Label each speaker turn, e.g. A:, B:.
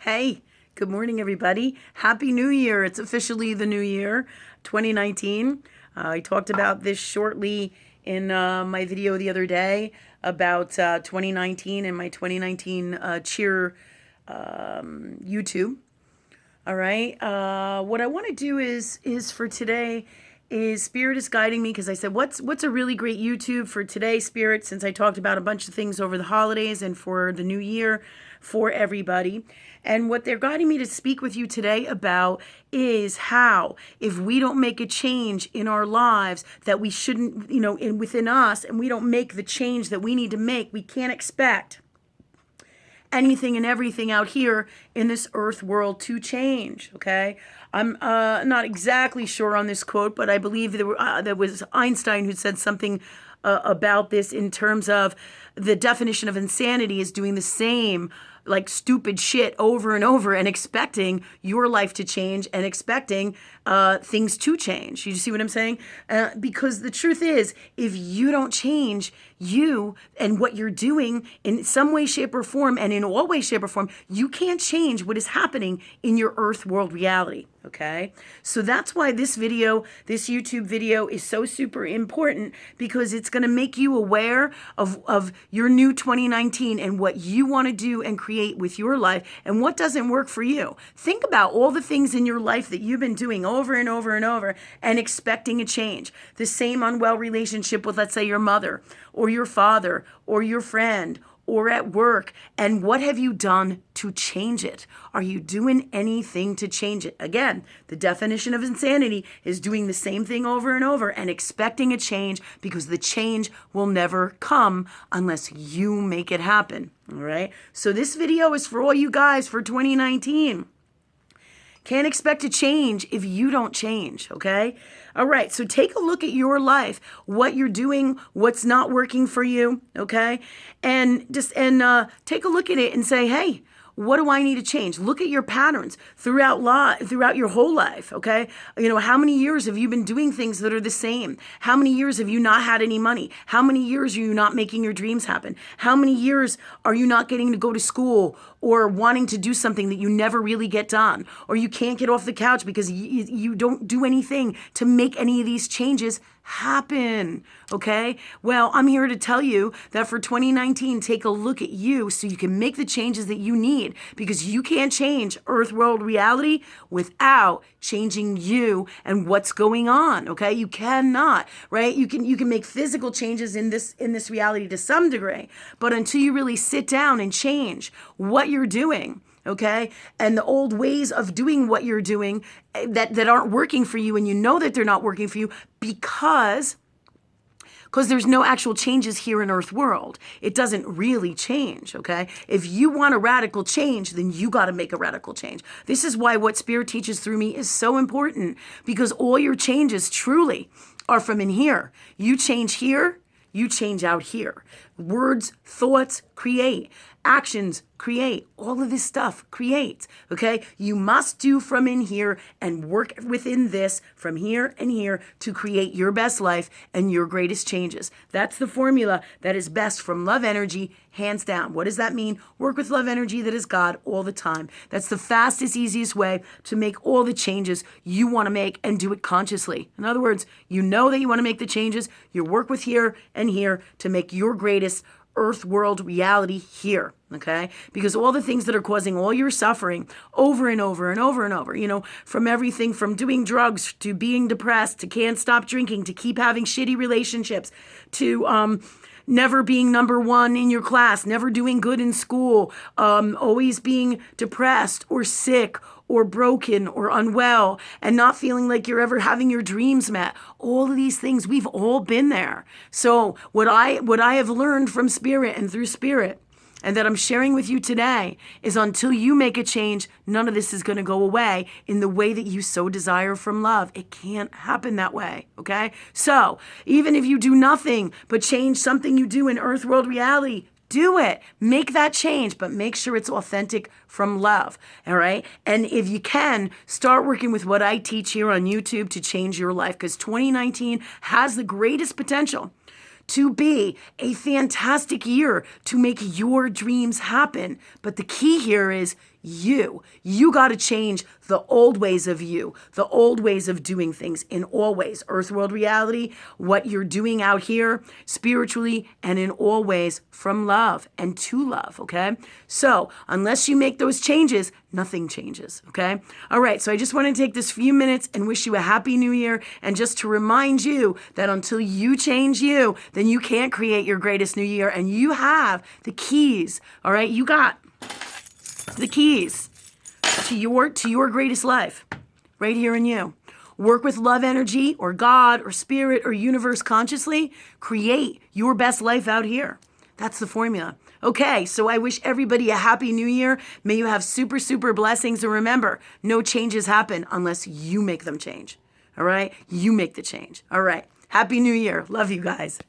A: Hey, good morning, everybody. Happy New Year. It's officially the new year, 2019. I talked about this shortly in my video the other day about 2019 and my 2019 cheer YouTube. All right. What I want to do is for today is Spirit is guiding me because I said what's a really great YouTube for today, Spirit, since I talked about a bunch of things over the holidays and for the new year for everybody. And what they're guiding me to speak with you today about is how, if we don't make a change in our lives that we shouldn't, within us, and we don't make the change that we need to make, we can't expect anything and everything out here in this earth world to change. Okay, I'm not exactly sure on this quote, but I believe there was Einstein who said something about this in terms of the definition of insanity is doing the same like stupid shit over and over and expecting your life to change and expecting things to change. You see what I'm saying? Because the truth is, if you don't change you and what you're doing in some way, shape, or form, and in all way, shape, or form, you can't change what is happening in your earth world reality. Okay? So that's why this YouTube video is so super important, because it's going to make you aware of your new 2019 and what you want to do and create with your life and what doesn't work for you. Think about all the things in your life that you've been doing over and over and over and expecting a change. The same unwell relationship with, let's say, your mother or your father or your friend or at work. And what have you done to change it? Are you doing anything to change it? Again, the definition of insanity is doing the same thing over and over and expecting a change, because the change will never come unless you make it happen. All right. So this video is for all you guys for 2019. Can't expect a change if you don't change, okay? All right, so take a look at your life, what you're doing, what's not working for you, okay? And take a look at it and say, hey, what do I need to change? Look at your patterns throughout your whole life, okay? How many years have you been doing things that are the same? How many years have you not had any money? How many years are you not making your dreams happen? How many years are you not getting to go to school or wanting to do something that you never really get done? Or you can't get off the couch because you don't do anything to make any of these changes happen, okay? Well, I'm here to tell you that for 2019, take a look at you so you can make the changes that you need, because you can't change earth world reality without changing you and what's going on, okay? You cannot, right? You can make physical changes in this reality to some degree, but until you really sit down and change what you're doing, okay, and the old ways of doing what you're doing that aren't working for you, and you know that they're not working for you because there's no actual changes here in earth world. It doesn't really change, okay? If you want a radical change, then you got to make a radical change. This is why what Spirit teaches through me is so important, because all your changes truly are from in here. You change here, you change out here. Words, thoughts create. Actions create. All of this stuff creates, okay? You must do from in here and work within this from here and here to create your best life and your greatest changes. That's the formula that is best from love energy, hands down. What does that mean? Work with love energy that is God all the time. That's the fastest, easiest way to make all the changes you want to make, and do it consciously. In other words, you know that you want to make the changes. You work with here and here to make your greatest earth world reality here, okay? Because all the things that are causing all your suffering over and over and over and over, from everything from doing drugs to being depressed to can't stop drinking to keep having shitty relationships to never being number one in your class, never doing good in school, always being depressed or sick or broken or unwell and not feeling like you're ever having your dreams met. All of these things, we've all been there. So what I have learned from Spirit and through Spirit, and that I'm sharing with you today, is until you make a change, none of this is going to go away in the way that you so desire from love. It can't happen that way, okay? So even if you do nothing but change something you do in earth world reality, do it. Make that change, but make sure it's authentic from love, all right? And if you can, start working with what I teach here on YouTube to change your life, because 2019 has the greatest potential to be a fantastic year to make your dreams happen. But the key here is you. You got to change the old ways of you, the old ways of doing things in all ways, earth world reality, what you're doing out here spiritually, and in all ways from love and to love, okay? So unless you make those changes, nothing changes, okay? All right, so I just want to take this few minutes and wish you a happy new year, and just to remind you that until you change you, then you can't create your greatest new year, and you have the keys, all right? You got the keys to your greatest life right here in you. Work with love energy or God or spirit or universe consciously. Create your best life out here. That's the formula. Okay, so I wish everybody a happy new year. May you have super, super blessings. And remember, no changes happen unless you make them change. All right? You make the change. All right. Happy New Year. Love you guys.